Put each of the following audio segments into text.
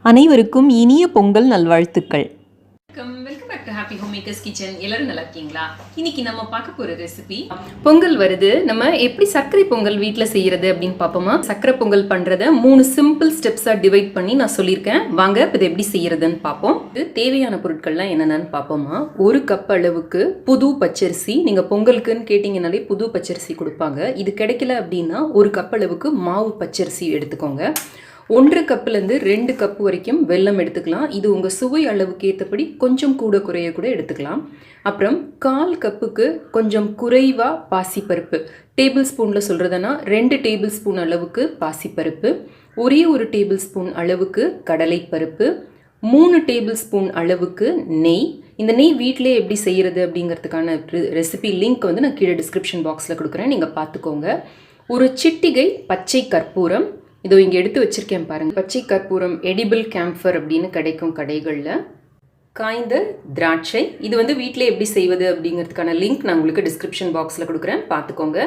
அனைவருக்கும் இனிய பொங்கல் நல்வாழ்த்துக்கள். Welcome back to Happy Home Makers Kitchen. எல்லாரும் நல்லா இருக்கீங்களா? இன்னைக்கு நம்ம பார்க்க போற ரெசிபி பொங்கல் வருது. நம்ம எப்படி சர்க்கரை பொங்கல் வீட்டில் செய்யறது அப்படின்னு பார்ப்போமா? சர்க்கரை பொங்கல் பண்றத 3 சிம்பிள் ஸ்டெப்ஸா டிவைட் பண்ணி நான் சொல்லியிருக்கேன். வாங்க இது எப்படி செய்யறதுன்னு பார்ப்போம். இது தேவையான பொருட்கள்லாம் என்னென்னு பார்ப்போமா? 1 கப் அளவுக்கு புது பச்சரிசி. நீங்க பொங்கலுக்குன்னு கேட்டீங்கன்னாலே புது பச்சரிசி கொடுப்பாங்க. இது கிடைக்கல அப்படின்னா 1 கப் அளவுக்கு மாவு பச்சரிசி எடுத்துக்கோங்க. 1 கப்லேருந்து 2 கப் வரைக்கும் வெல்லம் எடுத்துக்கலாம். இது உங்கள் சுவை அளவுக்கு ஏற்றபடி கொஞ்சம் கூட குறைய கூட எடுத்துக்கலாம். அப்புறம் 1/4 கப்புக்கு கொஞ்சம் குறைவாக பாசிப்பருப்பு. டேபிள் ஸ்பூனில் சொல்கிறதுனா 2 டேபிள் ஸ்பூன் அளவுக்கு பாசிப்பருப்பு, ஒரே 1 டேபிள் ஸ்பூன் அளவுக்கு கடலைப்பருப்பு, 3 டேபிள் ஸ்பூன் அளவுக்கு நெய். இந்த நெய் வீட்டிலே எப்படி செய்கிறது அப்படிங்கிறதுக்கான ரெசிபி லிங்க் வந்து நான் கீழே டிஸ்கிரிப்ஷன் பாக்ஸில் கொடுக்குறேன், நீங்கள் பார்த்துக்கோங்க. ஒரு சிட்டிகை பச்சை கற்பூரம். இதோ இங்கே எடுத்து வச்சுருக்கேன் பாருங்கள். பச்சை கற்பூரம் எடிபிள் கேம்ஃபர் அப்படின்னு கிடைக்கும் கடைகளில். காய்ந்த திராட்சை. இது வந்து வீட்டிலே எப்படி செய்வது அப்படிங்கிறதுக்கான லிங்க் நான் உங்களுக்கு டிஸ்கிரிப்ஷன் பாக்ஸில் கொடுக்குறேன், பார்த்துக்கோங்க.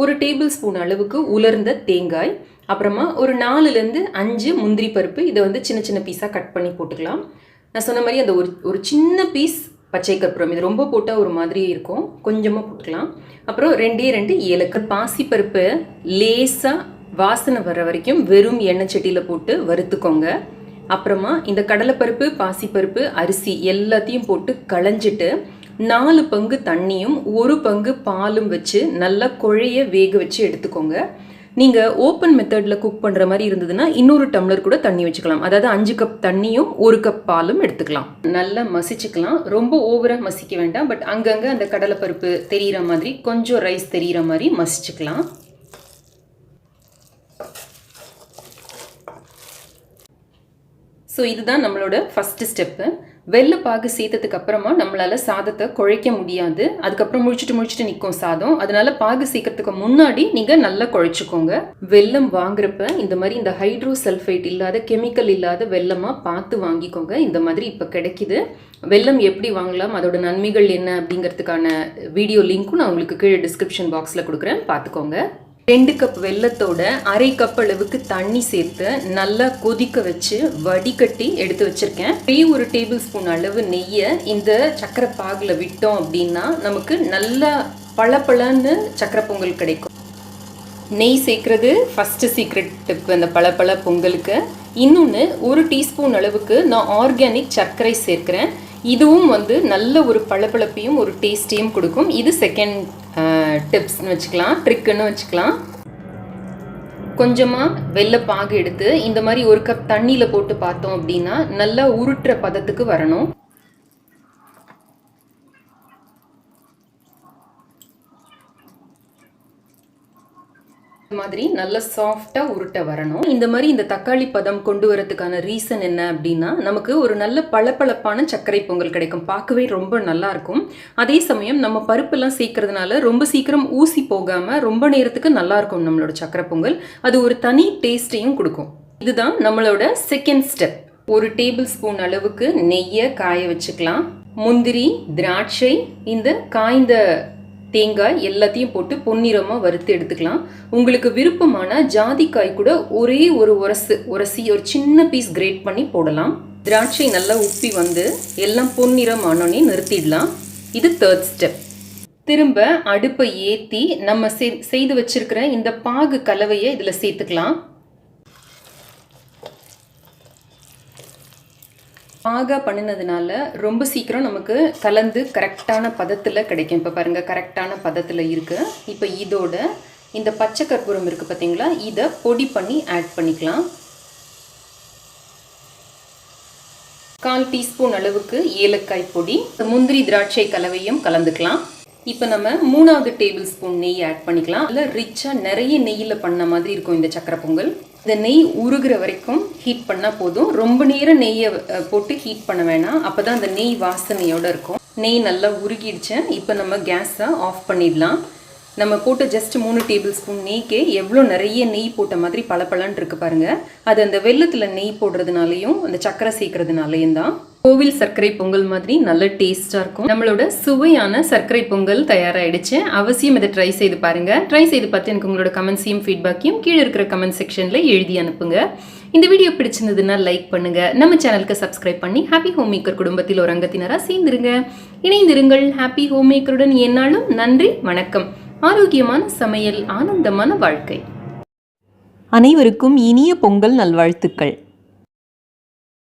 1 டேபிள் ஸ்பூன் அளவுக்கு உலர்ந்த தேங்காய். அப்புறமா ஒரு 4லேருந்து 5 முந்திரி பருப்பு. இதை வந்து சின்ன சின்ன பீஸாக கட் பண்ணி போட்டுக்கலாம். நான் சொன்ன மாதிரி அந்த ஒரு சின்ன பீஸ் பச்சை கற்பூரம். இது ரொம்ப போட்டால் ஒரு மாதிரியே இருக்கும், கொஞ்சமாக போட்டுக்கலாம். அப்புறம் 2 ஏலக்காய். பாசிப்பருப்பு லேசாக வாசனை வர வரைக்கும் வெறும் எண்ணெய் சட்டியில் போட்டு வறுத்துக்கோங்க. அப்புறமா இந்த கடலைப்பருப்பு, பாசிப்பருப்பு, அரிசி எல்லாத்தையும் போட்டு களைஞ்சிட்டு 4 பங்கு தண்ணியும் 1 பங்கு பாலும் வச்சு நல்லா குழைய வேக வச்சு எடுத்துக்கோங்க. நீங்கள் ஓப்பன் மெத்தடில் குக் பண்ணுற மாதிரி இருந்ததுன்னா இன்னொரு டம்ளர் கூட தண்ணி வச்சுக்கலாம். அதாவது 5 கப் தண்ணியும் 1 கப் பாலும் எடுத்துக்கலாம். நல்லா மசிச்சுக்கலாம். ரொம்ப ஓவராக மசிக்க வேண்டாம், பட் அங்கங்கே அந்த கடலைப்பருப்பு தெரிகிற மாதிரி, கொஞ்சம் ரைஸ் தெரிகிற மாதிரி மசிச்சுக்கலாம். ஸோ இதுதான் நம்மளோட ஃபஸ்ட்டு ஸ்டெப்பு. வெள்ளைப்பாகு சேர்த்ததுக்கு அப்புறமா நம்மளால் சாதத்தை குழைக்க முடியாது. அதுக்கப்புறம் முழிச்சிட்டு நிற்கும் சாதம். அதனால பாகு சேர்க்கறதுக்கு முன்னாடி நீங்கள் நல்லா குழைச்சிக்கோங்க. வெல்லம் வாங்குறப்ப இந்த மாதிரி இந்த ஹைட்ரோசல்ஃபைட் இல்லாத, கெமிக்கல் இல்லாத வெல்லமாக பார்த்து வாங்கிக்கோங்க. இந்த மாதிரி இப்போ கிடைக்குது. வெல்லம் எப்படி வாங்கலாம், அதோட நன்மைகள் என்ன அப்படிங்கிறதுக்கான வீடியோ லிங்க்கும் நான் உங்களுக்கு கீழே டிஸ்கிரிப்ஷன் பாக்ஸில் கொடுக்குறேன், பார்த்துக்கோங்க. 2 கப் வெல்லத்தோட 1/2 கப் அளவுக்கு தண்ணி சேர்த்து நல்லா கொதிக்க வச்சு வடிகட்டி எடுத்து வச்சிருக்கேன். 1 டேபிள் ஸ்பூன் அளவு நெய்யை இந்த சக்கரை பாகில் விட்டோம் அப்படின்னா நமக்கு நல்லா பளபளன்னு சக்கரை பொங்கல் கிடைக்கும். நெய் சேர்க்கறது ஃபஸ்ட்டு சீக்ரெட் டிப் அந்த பளபள பொங்கலுக்கு. இன்னொன்று 1 டீஸ்பூன் அளவுக்கு நான் ஆர்கானிக் சர்க்கரை சேர்க்கிறேன். இதுவும் வந்து நல்ல ஒரு பளபளப்பையும் ஒரு டேஸ்ட்டையும் கொடுக்கும். இது செகண்ட் டிப்ஸ்னு வச்சுக்கலாம், ட்ரிக்குன்னு வச்சுக்கலாம். கொஞ்சமாக வெள்ளைப்பாகு எடுத்து இந்த மாதிரி 1 கப் தண்ணியில் போட்டு பார்த்தோம் அப்படின்னா நல்லா உருட்டுற பதத்துக்கு வரணும். மாதிரி நல்ல சாஃப்டாக உருட்ட வரணும். இந்த மாதிரி இந்த தக்காளி பதம் கொண்டு வரதுக்கான ரீசன் என்ன அப்படின்னா, நமக்கு ஒரு நல்ல பளபளப்பான சர்க்கரை பொங்கல் கிடைக்கும். பார்க்கவே ரொம்ப நல்லா இருக்கும். அதே சமயம் நம்ம பருப்பெல்லாம் சேர்க்கறதுனால ரொம்ப சீக்கிரம் ஊசி போகாமல் ரொம்ப நேரத்துக்கு நல்லா இருக்கும் நம்மளோட சர்க்கரை பொங்கல். அது ஒரு தனி டேஸ்ட்டையும் கொடுக்கும். இதுதான் நம்மளோட செகண்ட் ஸ்டெப். 1 டேபிள் ஸ்பூன் அளவுக்கு நெய்யை காய வச்சுக்கலாம். முந்திரி, திராட்சை, இந்த காய்ந்த தேங்காய் எல்லாத்தையும் போட்டு பொன்னிறமாக வறுத்து எடுத்துக்கலாம். உங்களுக்கு விருப்பமான ஜாதிக்காய் கூட ஒரே உரசி ஒரு சின்ன பீஸ் கிரேட் பண்ணி போடலாம். திராட்சை நல்லா உப்பி வந்து எல்லாம் பொன்னிறம் ஆனோடனே நிறுத்திடலாம். இது 3rd ஸ்டெப். திரும்ப அடுப்பை ஏற்றி நம்ம செய்து வச்சிருக்கிற இந்த பாகு கலவையை இதில் சேர்த்துக்கலாம். பாகா பண்ணினதுனால ரொம்ப சீக்கிரம் நமக்கு கலந்து கரெக்டான பதத்தில் கிடைக்கும். இப்போ பாருங்கள், கரெக்டான பதத்தில் இருக்குது. இப்போ இதோட இந்த பச்சை கற்பூரம் இருக்குது பார்த்தீங்களா, இதை பொடி பண்ணி ஆட் பண்ணிக்கலாம். 1/4 டீஸ்பூன் அளவுக்கு ஏலக்காய் பொடி, முந்திரி திராட்சை கலவையும் கலந்துக்கலாம். இப்போ நம்ம 3வது டேபிள் ஸ்பூன் நெய் ஆட் பண்ணிக்கலாம். அதில் ரிச்சாக நிறைய நெய்யில் பண்ண மாதிரி இருக்கும் இந்த சக்கரை பொங்கல். இந்த நெய் உருகிற வரைக்கும் ஹீட் பண்ணால் போதும். ரொம்ப நேரம் நெய்யை போட்டு ஹீட் பண்ண வேணாம், அப்போ தான் அந்த நெய் வாசனையோடு இருக்கும். நெய் நல்லா உருகிடுச்சு. இப்போ நம்ம கேஸை ஆஃப் பண்ணிடலாம். நம்ம போட்டு ஜஸ்ட் 3 டேபிள் ஸ்பூன் நெய்க்கே எவ்வளோ நிறைய நெய் போட்ட மாதிரி பளபளன்னு இருக்கு பாருங்கள். அது அந்த வெல்லத்தில் நெய் போடுறதுனாலையும் அந்த சக்கரை சேர்க்கறதுனாலையும் தான். கோவில் சர்க்கரை பொங்கல் மாதிரி நல்ல டேஸ்ட்டாக இருக்கும். நம்மளோட சுவையான சர்க்கரை பொங்கல் தயாராகிடுச்சு. அவசியம் இதை ட்ரை செய்து பாருங்கள். ட்ரை செய்து பார்த்து எனக்கு உங்களோட கமெண்ட்ஸையும் ஃபீட்பேக்கையும் கீழே இருக்கிற கமெண்ட் செக்ஷனில் எழுதி அனுப்புங்க. இந்த வீடியோ பிடிச்சிருந்ததுன்னா லைக் பண்ணுங்க, நம்ம சேனலுக்கு சப்ஸ்கிரைப் பண்ணி ஹாப்பி ஹோம் மேக்கர் குடும்பத்தில் ஒரு அங்கத்தினராக சேர்ந்துருங்க. இணைந்திருங்கள் ஹாப்பி ஹோம் மேக்கருடன். என்னாலும் நன்றி, வணக்கம். ஆரோக்கியமான சமையல், ஆனந்தமான வாழ்க்கை. அனைவருக்கும் இனிய பொங்கல் நல்வாழ்த்துக்கள்.